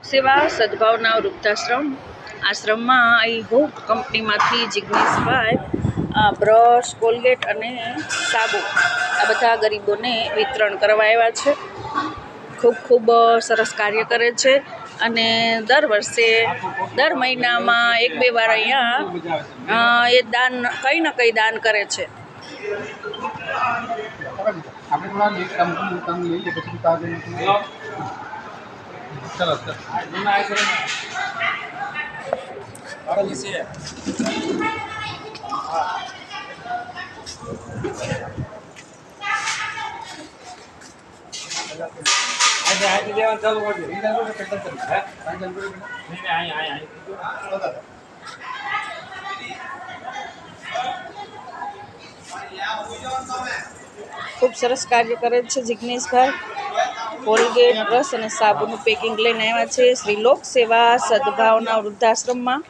સેવા સદભાવના વૃદ્ધાશ્રમ આશ્રમમાં અહીં હોપ કંપનીમાંથી જિગ્નેશભાઈ બ્રશ, કોલગેટ અને સાબુ આ બધા ગરીબોને વિતરણ કરવા આવ્યા છે. ખૂબ ખૂબ સરસ કાર્ય કરે છે અને દર વર્ષે દર મહિનામાં 1-2 વાર અહીંયા એ દાન કંઈ ને કંઈ દાન કરે છે. ખૂબ સરસ કાર્ય કરે છે જિગ્નેશભાઈ. કોલગેટ, બ્રશ અને સાબુનું પેકિંગ લઈને આવ્યા છે શ્રી લોક સેવા સદભાવના વૃદ્ધાશ્રમમાં.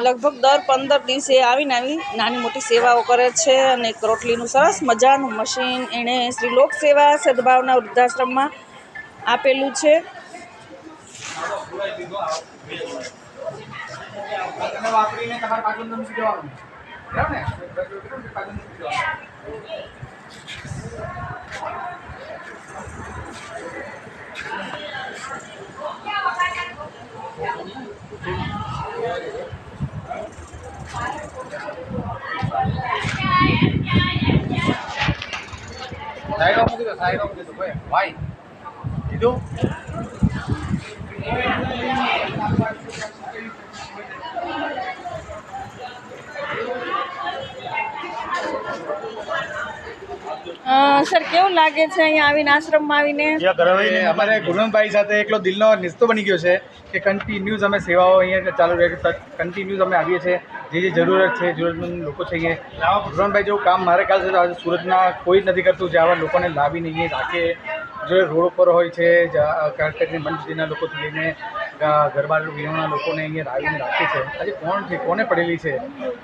લગભગ દર 15 દિવસે આવીને નાની મોટી સેવાઓ કરે છે અને એક રોટલીનું સરસ મજાનું મશીન એણે શ્રી લોક સેવા સદભાવના વૃદ્ધાશ્રમમાં આપેલું છે. સર, કેવું લાગે છે અહીંયા આવીને આશ્રમમાં આવીને? અમારે ગુણવંતભાઈ સાથે એકલો દિલનો નિસ્તો બની ગયો છે કે કન્ટિન્યુઝ અમે સેવાઓ અહીંયા ચાલુ રહે, કન્ટિન્યુઝ અમે આવીએ છીએ. જે જરૂરત છે, જરૂરતમંદ લોકો છે અહીંયા. ગુણવંતભાઈ જેવું કામ મારે ખ્યાલ છે આજે સુરતમાં કોઈ જ નથી કરતું, જે આવા લોકોને લાવીને અહીંયા રાખે. જો રોડ ઉપર હોય છે, ખાસ કરીને મંદિરના લોકોથી લઈને ગરબા વિહોણા લોકોને અહીંયા લાવીને રાખે છે. આજે કોણ છે, કોને પડેલી છે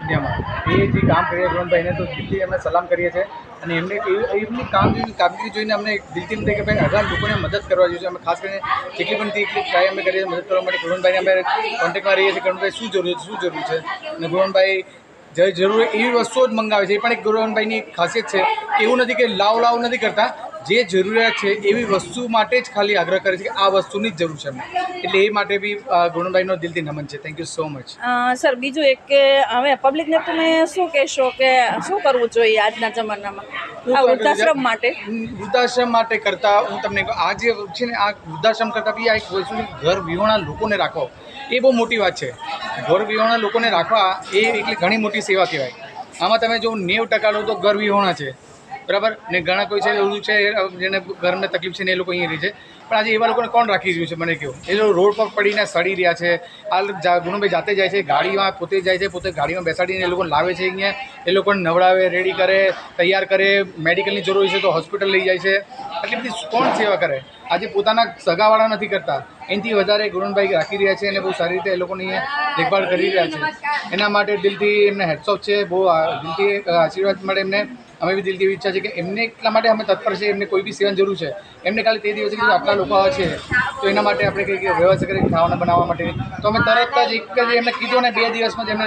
ઇન્ડિયામાં, એ જે કામ કરીએ ગુણવંતભાઈને તો દિલથી અમે સલામ કરીએ છીએ. અને એમની કામગીરી જોઈને અમને દિલથી એમ થાય કે ભાઈ આવા લોકોને મદદ કરવા જોઈએ. અમે ખાસ કરીને જેટલી પણ એટલી ટ્રાય અમે કરીએ મદદ કરવા માટે. ગુણવંતભાઈને અમે કોન્ટેક્ટમાં રહીએ છીએ. ગુણવંતભાઈ શું જરૂર છે અને ગુણવંતભાઈ જે જરૂર એવી વસ્તુઓ જ મંગાવે છે. એ પણ એક ગુણવંતભાઈની ખાસિયત છે કે એવું નથી કે લાવ નથી કરતા. જે જરૂરિયાત છે એવી વસ્તુ માટે જ ખાલી આગ્રહ કરે છે કે આ વસ્તુની જ જરૂર છે અમને. એટલે એ માટે બી ગુણવંતભાઈનો દિલથી નમન છે. Thank you so much. Sir, બીજું એક કે હવે પબ્લિકને તમે શું કહેશો કે શું કરવું જોઈએ આજના જમાનામાં આ વૃદ્ધાશ્રમ માટે? વૃદ્ધાશ્રમ માટે કરતાં હું તમને આ જે છે ને, આ વૃદ્ધાશ્રમ કરતાં બી આ એક વસ્તુ ઘર વિહોણા લોકોને રાખો એ બહુ મોટી વાત છે. ઘર વિહોણા લોકોને રાખવા એ એટલે ઘણી મોટી સેવા કહેવાય. આમાં તમે જો 90% લો તો ઘર વિહોણા છે, બરાબર ને. ઘણા કોઈ છે એવું છે જેને ઘરમાં તકલીફ છે ને એ લોકો અહીંયા રહે છે. પણ આજે એવા લોકોને કોણ રાખી રહ્યું છે મને કહો? એ લોકો રોડ પર પડીને સડી રહ્યા છે. આ ગુણભાઈ જાતે જાય છે, ગાડીમાં પોતે જાય છે, પોતે ગાડીમાં બેસાડીને એ લોકોને લાવે છે અહીંયા. એ લોકોને નવડાવે, રેડી કરે, તૈયાર કરે. મેડિકલની જરૂર છે તો હોસ્પિટલ લઈ જાય છે. એટલી બધી કોણ સેવા કરે? આજે પોતાના સગાવાળા નથી કરતા, એનાથી વધારે ગુણભાઈ રાખી રહ્યા છે અને બહુ સારી રીતે એ લોકોની દેખભાળ કરી રહ્યા છે. એના માટે દિલથી એમને હેડ્સ ઓફ છે. બહુ દિલથી આશીર્વાદ મળે એમને. અમે બી દિલથી એવી ઈચ્છા છે કે એમને એટલા માટે અમે તત્પર છે. એમને કોઈ બી સેવાની જરૂર છે. એમને ખાલી તે દિવસે કીધું આટલા લોકો આવે છે તો એના માટે આપણે કંઈક વ્યવસ્થા કરી ખાવાના બનાવવા માટે. તો અમે તરત જ એક જ એમને કીધું ને 2 દિવસમાં જ એમને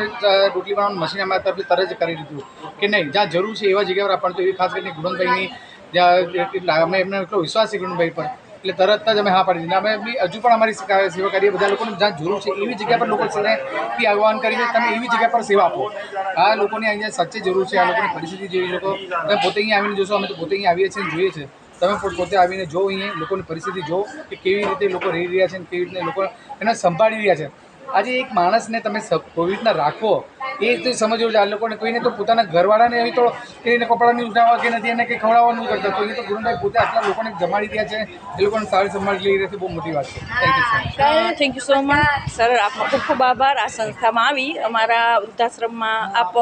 રોટલી બનાવવાનું મશીન અમારા તરફથી તરત જ કરી દીધું કે નહીં, જ્યાં જરૂર છે એવા જગ્યા પર આપવાનું. તો એવી ખાસ કરીને ગુણવંતભાઈની જ્યાં અમે એમને એટલો વિશ્વાસ છે ગુણવંતભાઈ પર, એટલે તરત જ અમે હા પાડી દીધી. અમે બી હજુ પણ અમારી સેવા કરીએ. બધા લોકોને જ્યાં જરૂર છે એવી જગ્યા પર લોકો બી આહ્વાન કરીને તમે એવી જગ્યા પર સેવા આપો. આ લોકોને અહીંયા સાચી જરૂર છે. આ લોકોની પરિસ્થિતિ જેવી લોકો તમે પોતે અહીંયા આવીને જોશો. અમે તો પોતે અહીંયા આવીએ છીએ અને જોઈએ છીએ. તમે પોતે આવીને જો અહીંયા લોકોની પરિસ્થિતિ જો કે કેવી રીતે લોકો રહી રહ્યા છે અને કેવી રીતે લોકો એને સંભાળી રહ્યા છે. આજે એક માણસને તમે કોવિડના રાખો એ તો સમજવું છે. આ લોકોને કોઈને તો પોતાના ઘરવાળાને અહીં તો એને કપડાની ઉઠાવવા કે નથી એને કંઈ ખવડાવવાનું કરતા. તો એ તો ગુરુભાઈ પોતે આટલા લોકોને જમાડી રહ્યા છે. એ લોકોને સારી સંભાળ લઈ રહ્યા છે. બહુ મોટી વાત છે. Thank you so much sir. આપનો ખૂબ ખૂબ આભાર. આ સંસ્થામાં આવી અમારા વૃદ્ધાશ્રમમાં આપ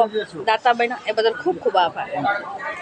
દાતા બન્યા એ બદલ ખૂબ ખૂબ આભાર.